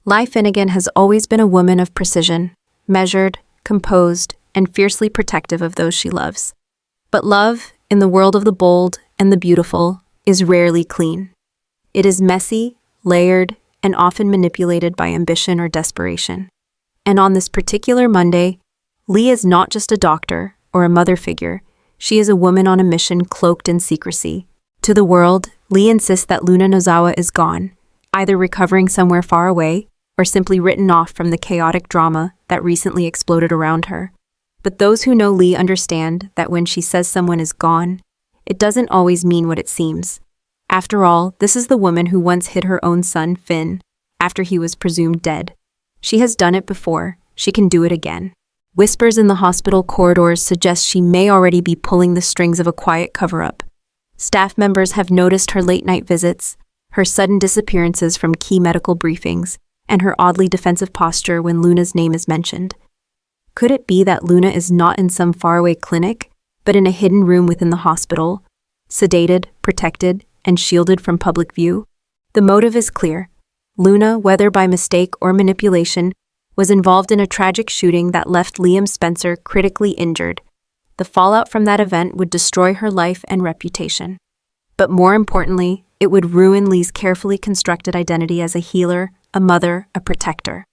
Ly Finnegan has always been a woman of precision, measured, composed, and fiercely protective of those she loves. But love, in the world of the bold and the beautiful, is rarely clean. It is messy, layered, and often manipulated by ambition or desperation. And on this particular Monday, Ly is not just a doctor or a mother figure. She is a woman on a mission cloaked in secrecy. To the world, Ly insists that Luna Nozawa is gone, either recovering somewhere far away or simply written off from the chaotic drama that recently exploded around her. But those who know Ly understand that when she says someone is gone, it doesn't always mean what it seems. After all, this is the woman who once hid her own son, Finn, after he was presumed dead. She has done it before. She can do it again. Whispers in the hospital corridors suggest she may already be pulling the strings of a quiet cover-up. Staff members have noticed her late-night visits, her sudden disappearances from key medical briefings, and her oddly defensive posture when Luna's name is mentioned. Could it be that Luna is not in some faraway clinic, but in a hidden room within the hospital, sedated, protected, and shielded from public view? The motive is clear. Luna, whether by mistake or manipulation, was involved in a tragic shooting that left Liam Spencer critically injured. The fallout from that event would destroy her life and reputation. But more importantly, it would ruin Ly's carefully constructed identity as a healer, a mother, a protector.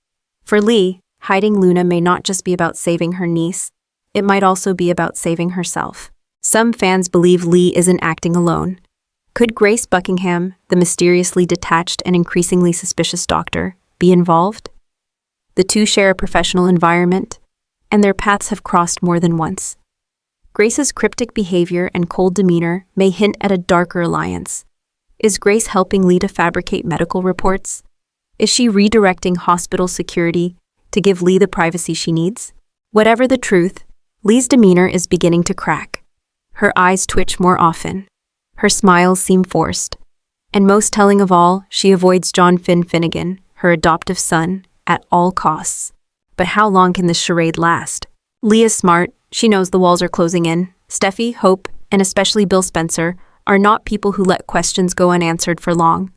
For Ly, hiding Luna may not just be about saving her niece, it might also be about saving herself. Some fans believe Ly isn't acting alone. Could Grace Buckingham, the mysteriously detached and increasingly suspicious doctor, be involved? The two share a professional environment, and their paths have crossed more than once. Grace's cryptic behavior and cold demeanor may hint at a darker alliance. Is Grace helping Ly to fabricate medical reports? Is she redirecting hospital security to give Ly the privacy she needs? Whatever the truth, Ly's demeanor is beginning to crack. Her eyes twitch more often. Her smiles seem forced. And most telling of all, she avoids John Finn Finnegan, her adoptive son, at all costs. But how long can this charade last? Ly is smart. She knows the walls are closing in. Steffi, Hope, and especially Bill Spencer are not people who let questions go unanswered for long.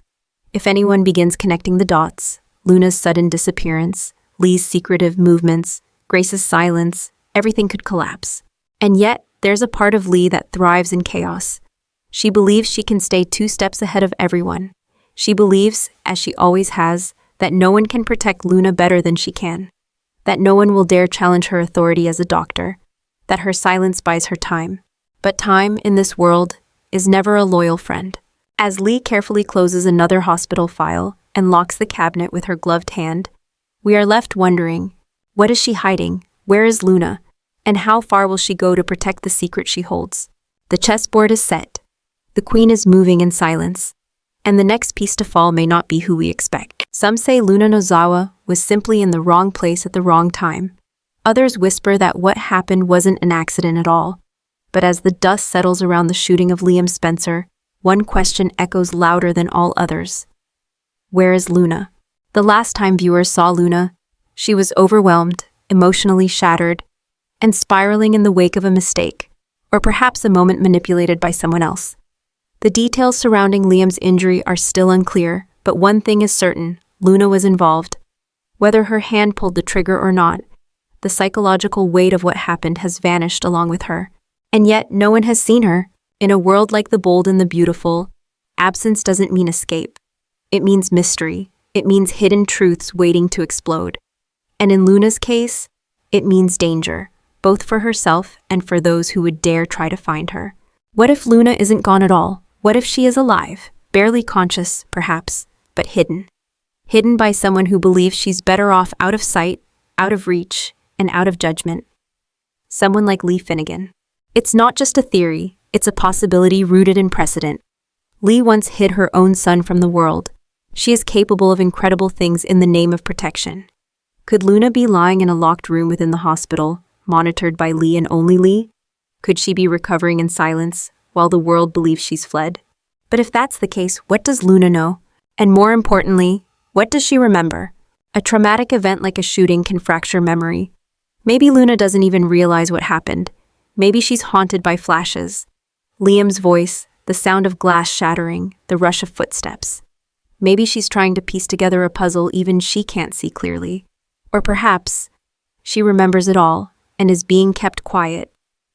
If anyone begins connecting the dots, Luna's sudden disappearance, Ly's secretive movements, Grace's silence, everything could collapse. And yet, there's a part of Ly that thrives in chaos. She believes she can stay 2 steps ahead of everyone. She believes, as she always has, that no one can protect Luna better than she can. That no one will dare challenge her authority as a doctor. That her silence buys her time. But time, in this world, is never a loyal friend. As Ly carefully closes another hospital file and locks the cabinet with her gloved hand, we are left wondering, what is she hiding? Where is Luna? And how far will she go to protect the secret she holds? The chessboard is set. The queen is moving in silence. And the next piece to fall may not be who we expect. Some say Luna Nozawa was simply in the wrong place at the wrong time. Others whisper that what happened wasn't an accident at all. But as the dust settles around the shooting of Liam Spencer, one question echoes louder than all others. Where is Luna? The last time viewers saw Luna, she was overwhelmed, emotionally shattered, and spiraling in the wake of a mistake, or perhaps a moment manipulated by someone else. The details surrounding Liam's injury are still unclear, but one thing is certain, Luna was involved. Whether her hand pulled the trigger or not, the psychological weight of what happened has vanished along with her. And yet, no one has seen her. In a world like the bold and the beautiful, absence doesn't mean escape. It means mystery. It means hidden truths waiting to explode. And in Luna's case, it means danger, both for herself and for those who would dare try to find her. What if Luna isn't gone at all? What if she is alive, barely conscious, perhaps, but hidden? Hidden by someone who believes she's better off out of sight, out of reach, and out of judgment. Someone like Ly Finnegan. It's not just a theory, it's a possibility rooted in precedent. Ly once hid her own son from the world. She is capable of incredible things in the name of protection. Could Luna be lying in a locked room within the hospital, monitored by Ly and only Ly? Could she be recovering in silence, while the world believes she's fled? But if that's the case, what does Luna know? And more importantly, what does she remember? A traumatic event like a shooting can fracture memory. Maybe Luna doesn't even realize what happened. Maybe she's haunted by flashes. Liam's voice, the sound of glass shattering, the rush of footsteps. Maybe she's trying to piece together a puzzle even she can't see clearly. Or perhaps she remembers it all and is being kept quiet,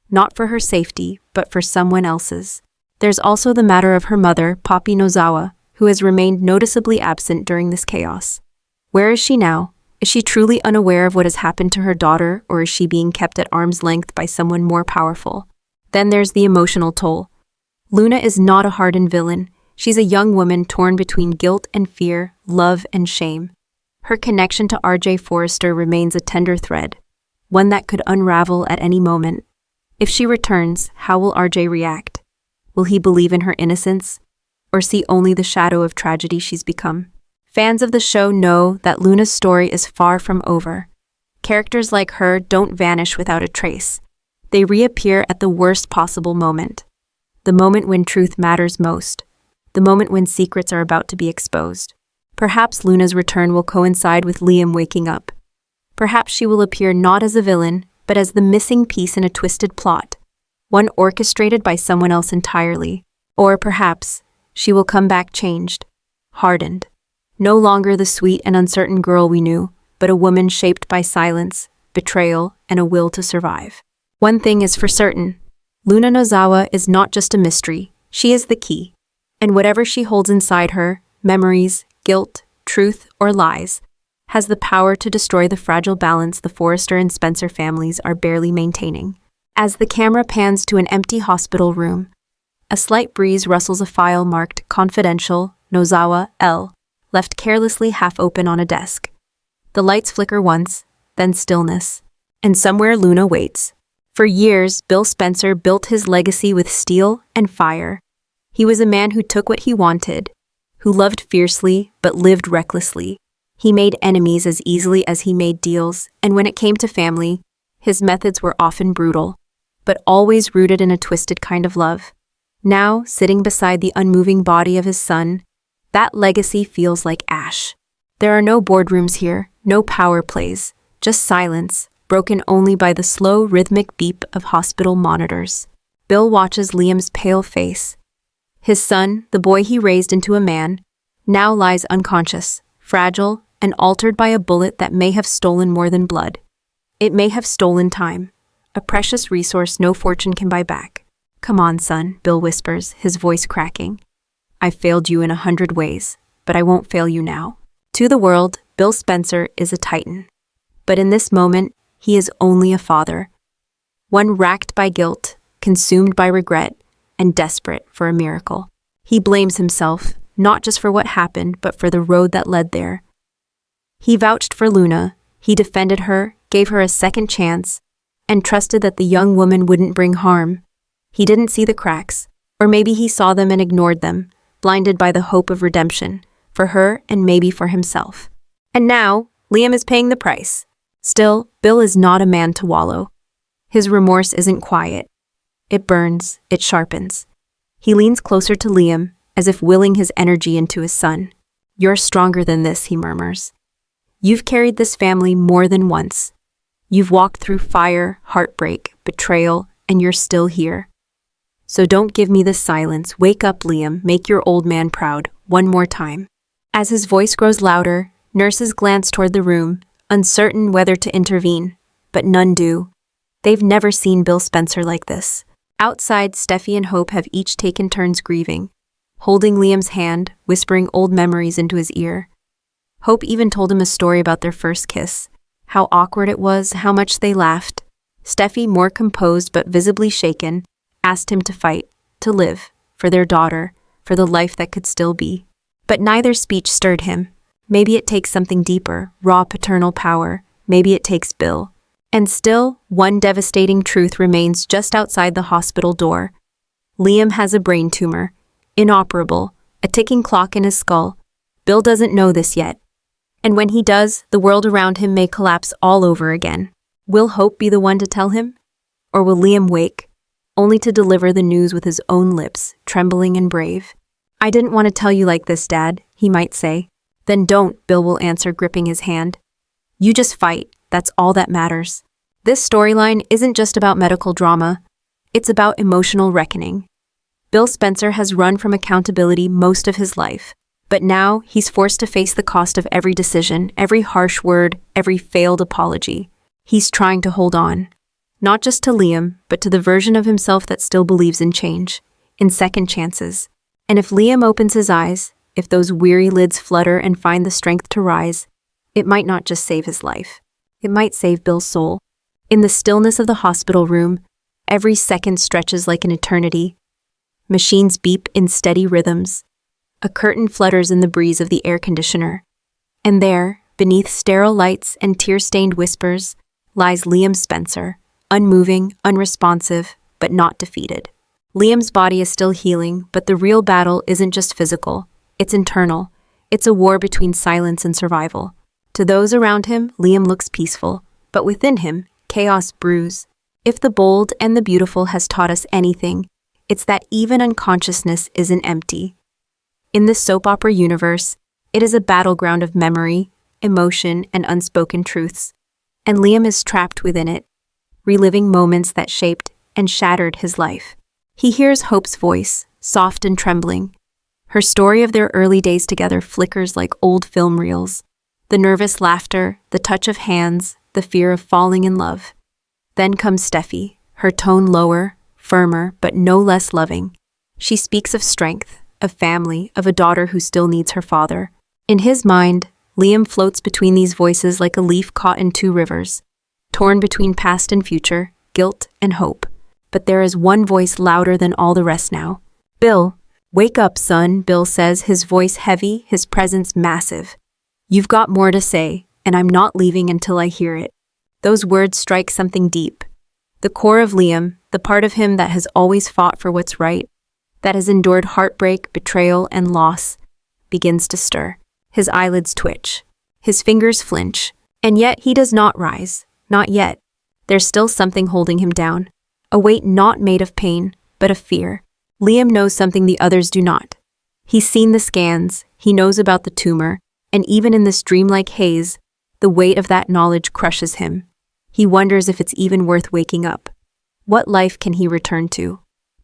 not for her safety, but for someone else's. There's also the matter of her mother, Papi Nozawa, who has remained noticeably absent during this chaos. Where is she now? Is she truly unaware of what has happened to her daughter, or is she being kept at arm's length by someone more powerful? Then there's the emotional toll. Luna is not a hardened villain. She's a young woman torn between guilt and fear, love and shame. Her connection to RJ Forrester remains a tender thread, one that could unravel at any moment. If she returns, how will RJ react? Will he believe in her innocence, or see only the shadow of tragedy she's become? Fans of the show know that Luna's story is far from over. Characters like her don't vanish without a trace. They reappear at the worst possible moment. The moment when truth matters most. The moment when secrets are about to be exposed. Perhaps Luna's return will coincide with Liam waking up. Perhaps she will appear not as a villain, but as the missing piece in a twisted plot, one orchestrated by someone else entirely. Or perhaps she will come back changed, hardened. No longer the sweet and uncertain girl we knew, but a woman shaped by silence, betrayal, and a will to survive. One thing is for certain. Luna Nozawa is not just a mystery, she is the key. And whatever she holds inside her, memories, guilt, truth, or lies, has the power to destroy the fragile balance the Forrester and Spencer families are barely maintaining. As the camera pans to an empty hospital room, a slight breeze rustles a file marked Confidential, Nozawa, L., left carelessly half open on a desk. The lights flicker once, then stillness. And somewhere Luna waits. For years, Bill Spencer built his legacy with steel and fire. He was a man who took what he wanted, who loved fiercely but lived recklessly. He made enemies as easily as he made deals, and when it came to family, his methods were often brutal, but always rooted in a twisted kind of love. Now, sitting beside the unmoving body of his son, that legacy feels like ash. There are no boardrooms here, no power plays, just silence, broken only by the slow, rhythmic beep of hospital monitors. Bill watches Liam's pale face. His son, the boy he raised into a man, now lies unconscious, fragile, and altered by a bullet that may have stolen more than blood. It may have stolen time, a precious resource no fortune can buy back. "Come on, son," Bill whispers, his voice cracking. "I've failed you in 100 ways, but I won't fail you now." To the world, Bill Spencer is a titan. But in this moment, he is only a father. One racked by guilt, consumed by regret, and desperate for a miracle. He blames himself, not just for what happened, but for the road that led there. He vouched for Luna, he defended her, gave her a second chance, and trusted that the young woman wouldn't bring harm. He didn't see the cracks, or maybe he saw them and ignored them, blinded by the hope of redemption, for her and maybe for himself. And now, Liam is paying the price. Still, Bill is not a man to wallow. His remorse isn't quiet. It burns, it sharpens. He leans closer to Liam, as if willing his energy into his son. "You're stronger than this," he murmurs. "You've carried this family more than once. You've walked through fire, heartbreak, betrayal, and you're still here. So don't give me this silence. Wake up, Liam. Make your old man proud. One more time." As his voice grows louder, nurses glance toward the room, uncertain whether to intervene, but none do. They've never seen Bill Spencer like this. Outside, Steffi and Hope have each taken turns grieving, holding Liam's hand, whispering old memories into his ear. Hope even told him a story about their first kiss, how awkward it was, how much they laughed. Steffi, more composed but visibly shaken, asked him to fight, to live, for their daughter, for the life that could still be. But neither speech stirred him. Maybe it takes something deeper, raw paternal power. Maybe it takes Bill. And still, one devastating truth remains just outside the hospital door. Liam has a brain tumor, inoperable, a ticking clock in his skull. Bill doesn't know this yet. And when he does, the world around him may collapse all over again. Will Hope be the one to tell him? Or will Liam wake, only to deliver the news with his own lips, trembling and brave? "I didn't want to tell you like this, Dad," he might say. "Then don't," Bill will answer, gripping his hand. "You just fight. That's all that matters." This storyline isn't just about medical drama. It's about emotional reckoning. Bill Spencer has run from accountability most of his life, But now he's forced to face the cost of every decision, every harsh word, every failed apology. He's trying to hold on. Not just to Liam, but to the version of himself that still believes in change, in second chances. And if Liam opens his eyes, if those weary lids flutter and find the strength to rise, it might not just save his life. It might save Bill's soul. In the stillness of the hospital room, every second stretches like an eternity. Machines beep in steady rhythms. A curtain flutters in the breeze of the air conditioner. And there, beneath sterile lights and tear-stained whispers, lies Liam Spencer, unmoving, unresponsive, but not defeated. Liam's body is still healing, but the real battle isn't just physical. It's internal. It's a war between silence and survival. To those around him, Liam looks peaceful, but within him, chaos brews. If the bold and the beautiful has taught us anything, it's that even unconsciousness isn't empty. In this soap opera universe, it is a battleground of memory, emotion, and unspoken truths. And Liam is trapped within it, reliving moments that shaped and shattered his life. He hears Hope's voice, soft and trembling. Her story of their early days together flickers like old film reels. The nervous laughter, the touch of hands, the fear of falling in love. Then comes Steffi, her tone lower, firmer, but no less loving. She speaks of strength, of family, of a daughter who still needs her father. In his mind, Liam floats between these voices like a leaf caught in two rivers, torn between past and future, guilt and hope. But there is one voice louder than all the rest now. Bill, wake up, son, Bill says, his voice heavy, his presence massive. You've got more to say, and I'm not leaving until I hear it. Those words strike something deep. The core of Liam, the part of him that has always fought for what's right, that has endured heartbreak, betrayal, and loss, begins to stir. His eyelids twitch. His fingers flinch. And yet he does not rise. Not yet. There's still something holding him down. A weight not made of pain, but of fear. Liam knows something the others do not. He's seen the scans, he knows about the tumor, and even in this dreamlike haze, the weight of that knowledge crushes him. He wonders if it's even worth waking up. What life can he return to?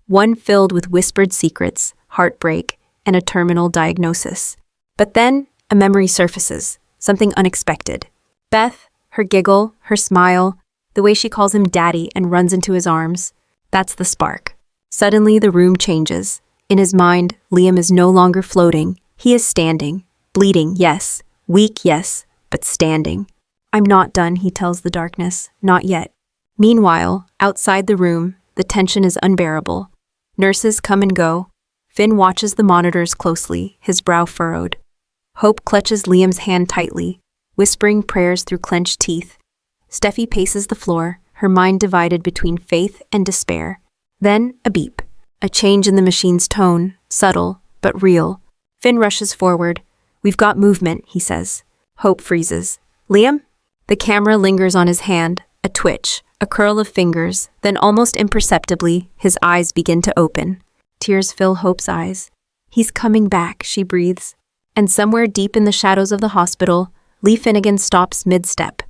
One filled with whispered secrets, heartbreak, and a terminal diagnosis. But then, a memory surfaces, something unexpected. Beth, her giggle, her smile, the way she calls him daddy and runs into his arms, that's the spark. Suddenly, the room changes. In his mind, Liam is no longer floating. He is standing. Bleeding, yes. Weak, yes. But standing. I'm not done, he tells the darkness. Not yet. Meanwhile, outside the room, the tension is unbearable. Nurses come and go. Finn watches the monitors closely, his brow furrowed. Hope clutches Liam's hand tightly, whispering prayers through clenched teeth. Steffi paces the floor, her mind divided between faith and despair. Then, a beep. A change in the machine's tone, subtle, but real. Finn rushes forward. We've got movement, he says. Hope freezes. Liam? The camera lingers on his hand, a twitch, a curl of fingers, then almost imperceptibly, his eyes begin to open. Tears fill Hope's eyes. He's coming back, she breathes. And somewhere deep in the shadows of the hospital, Lee Finnegan stops mid-step.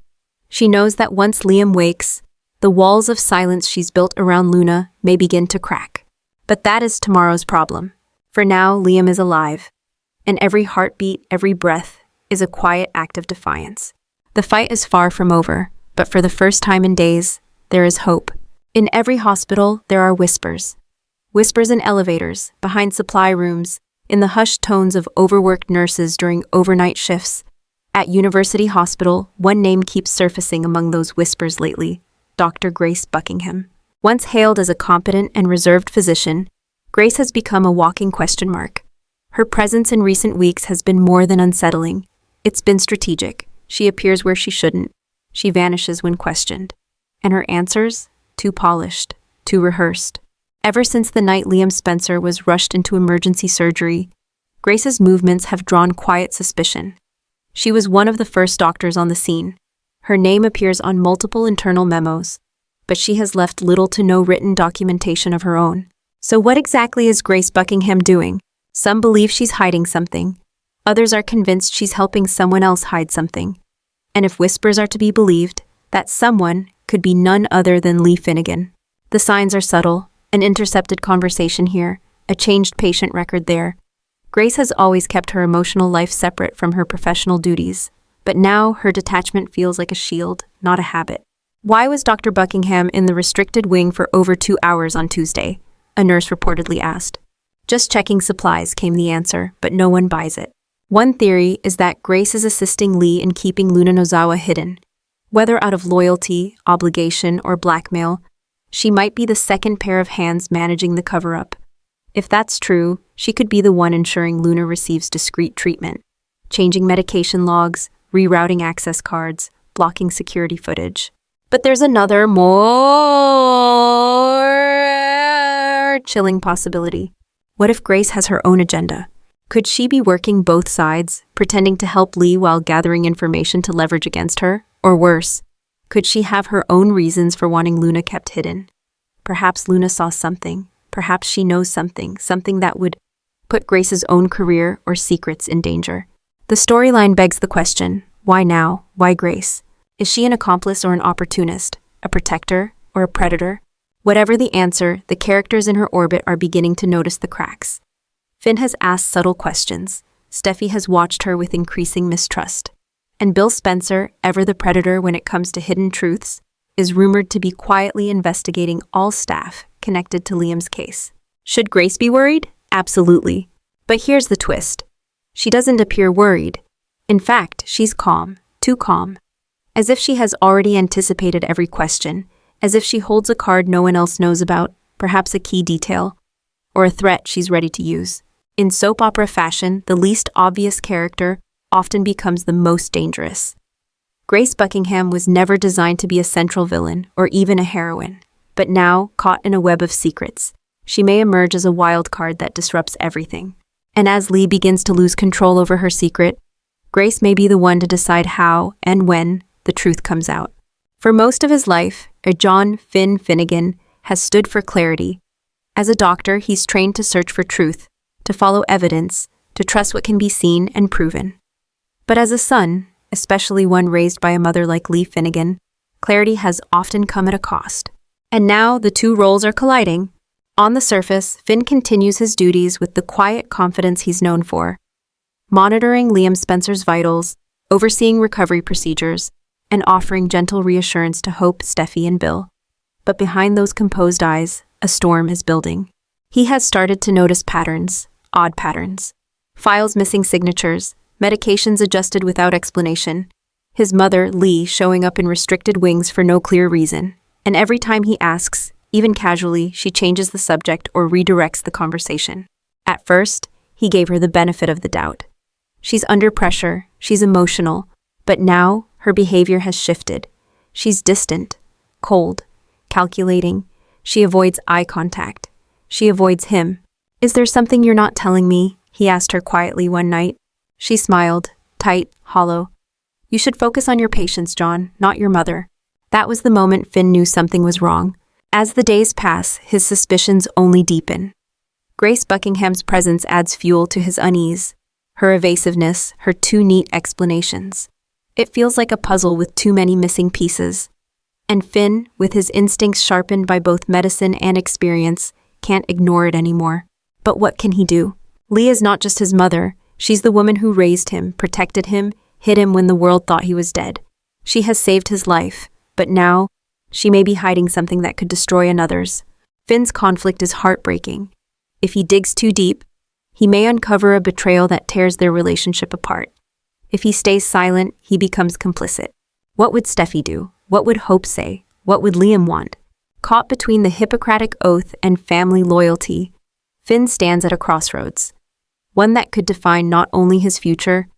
She knows that once Liam wakes, the walls of silence she's built around Luna may begin to crack. But that is tomorrow's problem. For now, Liam is alive. And every heartbeat, every breath, is a quiet act of defiance. The fight is far from over, but for the first time in days, there is hope. In every hospital, there are whispers. Whispers in elevators, behind supply rooms, in the hushed tones of overworked nurses during overnight shifts. At University Hospital, one name keeps surfacing among those whispers lately, Dr. Grace Buckingham. Once hailed as a competent and reserved physician, Grace has become a walking question mark. Her presence in recent weeks has been more than unsettling. It's been strategic. She appears where she shouldn't. She vanishes when questioned. And her answers? Too polished, too rehearsed. Ever since the night Liam Spencer was rushed into emergency surgery, Grace's movements have drawn quiet suspicion. She was one of the first doctors on the scene. Her name appears on multiple internal memos, but she has left little to no written documentation of her own. So what exactly is Grace Buckingham doing? Some believe she's hiding something. Others are convinced she's helping someone else hide something. And if whispers are to be believed, that someone could be none other than Lee Finnegan. The signs are subtle, an intercepted conversation here, a changed patient record there. Grace has always kept her emotional life separate from her professional duties, but now her detachment feels like a shield, not a habit. Why was Dr. Buckingham in the restricted wing for over 2 hours on Tuesday? A nurse reportedly asked. Just checking supplies, came the answer, but no one buys it. One theory is that Grace is assisting Lee in keeping Luna Nozawa hidden. Whether out of loyalty, obligation, or blackmail, she might be the second pair of hands managing the cover-up. If that's true, she could be the one ensuring Luna receives discreet treatment, changing medication logs, rerouting access cards, blocking security footage. But there's another more chilling possibility. What if Grace has her own agenda? Could she be working both sides, pretending to help Lee while gathering information to leverage against her? Or worse, could she have her own reasons for wanting Luna kept hidden? Perhaps Luna saw something. Perhaps she knows something that would put Grace's own career or secrets in danger. The storyline begs the question, why now? Why Grace? Is she an accomplice or an opportunist? A protector or a predator? Whatever the answer, the characters in her orbit are beginning to notice the cracks. Finn has asked subtle questions. Steffi has watched her with increasing mistrust. And Bill Spencer, ever the predator when it comes to hidden truths, is rumored to be quietly investigating all staff connected to Liam's case. Should Grace be worried? Absolutely. But here's the twist. She doesn't appear worried. In fact, she's calm, too calm. As if she has already anticipated every question, as if she holds a card no one else knows about, perhaps a key detail, or a threat she's ready to use. In soap opera fashion, the least obvious character often becomes the most dangerous. Grace Buckingham was never designed to be a central villain or even a heroine, but now, caught in a web of secrets, she may emerge as a wild card that disrupts everything. And as Lee begins to lose control over her secret, Grace may be the one to decide how and when the truth comes out. For most of his life, John Finn Finnegan has stood for clarity. As a doctor, he's trained to search for truth, to follow evidence, to trust what can be seen and proven. But as a son, especially one raised by a mother like Lee Finnegan, clarity has often come at a cost. And now the two roles are colliding. On the surface, Finn continues his duties with the quiet confidence he's known for, monitoring Liam Spencer's vitals, overseeing recovery procedures, and offering gentle reassurance to Hope, Steffi, and Bill. But behind those composed eyes, a storm is building. He has started to notice patterns, odd patterns. Files missing signatures, medications adjusted without explanation, his mother, Lee, showing up in restricted wings for no clear reason. And every time he asks, even casually, she changes the subject or redirects the conversation. At first, he gave her the benefit of the doubt. She's under pressure, she's emotional, but now her behavior has shifted. She's distant, cold, calculating. She avoids eye contact. She avoids him. "Is there something you're not telling me?" he asked her quietly one night. She smiled, tight, hollow. "You should focus on your patients, John, not your mother." That was the moment Finn knew something was wrong. As the days pass, his suspicions only deepen. Grace Buckingham's presence adds fuel to his unease. Her evasiveness, her too neat explanations. It feels like a puzzle with too many missing pieces. And Finn, with his instincts sharpened by both medicine and experience, can't ignore it anymore. But what can he do? Lee is not just his mother. She's the woman who raised him, protected him, hid him when the world thought he was dead. She has saved his life, but now, she may be hiding something that could destroy another's. Finn's conflict is heartbreaking. If he digs too deep, he may uncover a betrayal that tears their relationship apart. If he stays silent, he becomes complicit. What would Steffi do? What would Hope say? What would Liam want? Caught between the Hippocratic Oath and family loyalty, Finn stands at a crossroads. One that could define not only his future,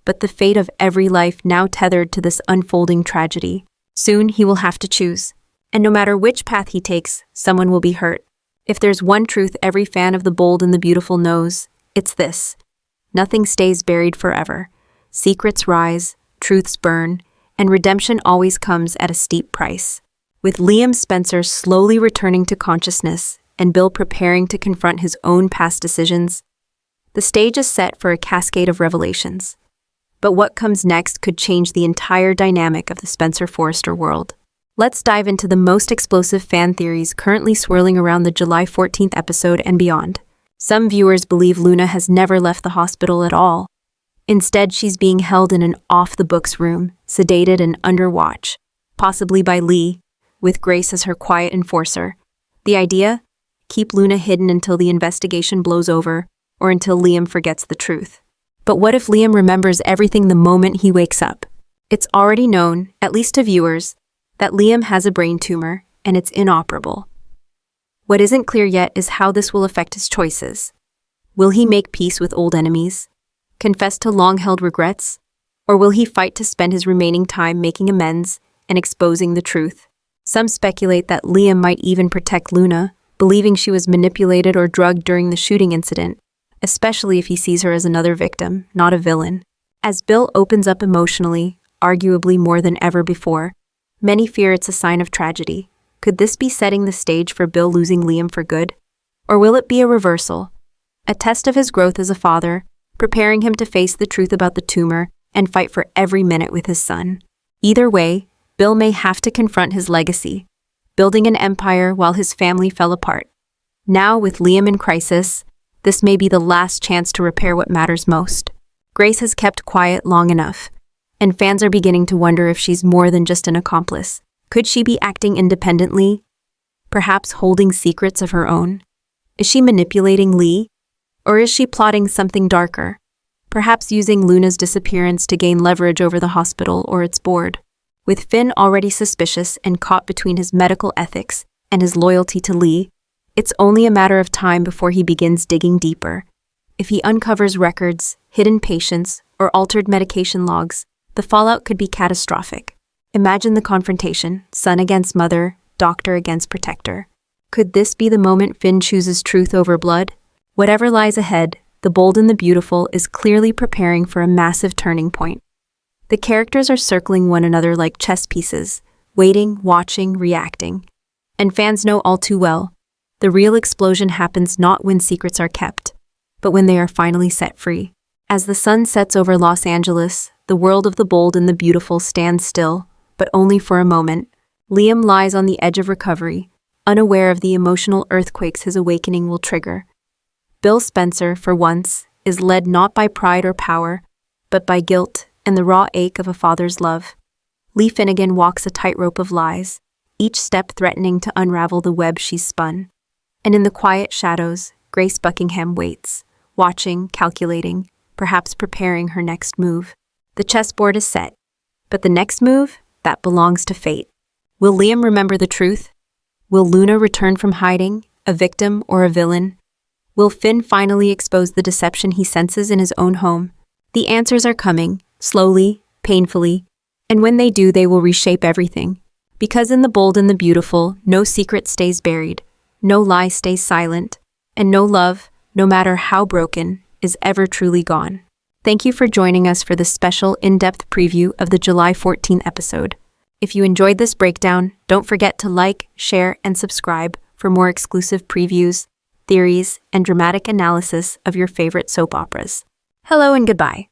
but the fate of every life now tethered to this unfolding tragedy. Soon he will have to choose. And no matter which path he takes, someone will be hurt. If there's one truth every fan of The Bold and the Beautiful knows, it's this. Nothing stays buried forever. Secrets rise, truths burn, and redemption always comes at a steep price. With Liam Spencer slowly returning to consciousness and Bill preparing to confront his own past decisions, the stage is set for a cascade of revelations. But what comes next could change the entire dynamic of the Spencer Forrester world. Let's dive into the most explosive fan theories currently swirling around the July 14th episode and beyond. Some viewers believe Luna has never left the hospital at all. Instead, she's being held in an off-the-books room, sedated and under watch, possibly by Lee, with Grace as her quiet enforcer. The idea? Keep Luna hidden until the investigation blows over, or until Liam forgets the truth. But what if Liam remembers everything the moment he wakes up? It's already known, at least to viewers, that Liam has a brain tumor, and it's inoperable. What isn't clear yet is how this will affect his choices. Will he make peace with old enemies? Confess to long-held regrets? Or will he fight to spend his remaining time making amends and exposing the truth? Some speculate that Liam might even protect Luna, believing she was manipulated or drugged during the shooting incident, especially if he sees her as another victim, not a villain. As Bill opens up emotionally, arguably more than ever before, many fear it's a sign of tragedy. Could this be setting the stage for Bill losing Liam for good? Or will it be a reversal? A test of his growth as a father, preparing him to face the truth about the tumor and fight for every minute with his son. Either way, Bill may have to confront his legacy, building an empire while his family fell apart. Now, with Liam in crisis, this may be the last chance to repair what matters most. Grace has kept quiet long enough, and fans are beginning to wonder if she's more than just an accomplice. Could she be acting independently? Perhaps holding secrets of her own? Is she manipulating Lee? Or is she plotting something darker? Perhaps using Luna's disappearance to gain leverage over the hospital or its board? With Finn already suspicious and caught between his medical ethics and his loyalty to Lee, it's only a matter of time before he begins digging deeper. If he uncovers records, hidden patients, or altered medication logs, the fallout could be catastrophic. Imagine the confrontation, son against mother, doctor against protector. Could this be the moment Finn chooses truth over blood? Whatever lies ahead, The Bold and the Beautiful is clearly preparing for a massive turning point. The characters are circling one another like chess pieces, waiting, watching, reacting. And fans know all too well, the real explosion happens not when secrets are kept, but when they are finally set free. As the sun sets over Los Angeles, the world of The Bold and the Beautiful stands still, but only for a moment. Liam lies on the edge of recovery, unaware of the emotional earthquakes his awakening will trigger. Bill Spencer, for once, is led not by pride or power, but by guilt and the raw ache of a father's love. Lee Finnegan walks a tightrope of lies, each step threatening to unravel the web she's spun. And in the quiet shadows, Grace Buckingham waits, watching, calculating, perhaps preparing her next move. The chessboard is set, but the next move, that belongs to fate. Will Liam remember the truth? Will Luna return from hiding, a victim or a villain? Will Finn finally expose the deception he senses in his own home? The answers are coming, slowly, painfully, and when they do, they will reshape everything. Because in The Bold and the Beautiful, no secret stays buried, no lie stays silent, and no love, no matter how broken, is ever truly gone. Thank you for joining us for this special in-depth preview of the July 14th episode. If you enjoyed this breakdown, don't forget to like, share, and subscribe for more exclusive previews, theories, and dramatic analysis of your favorite soap operas. Hello and goodbye.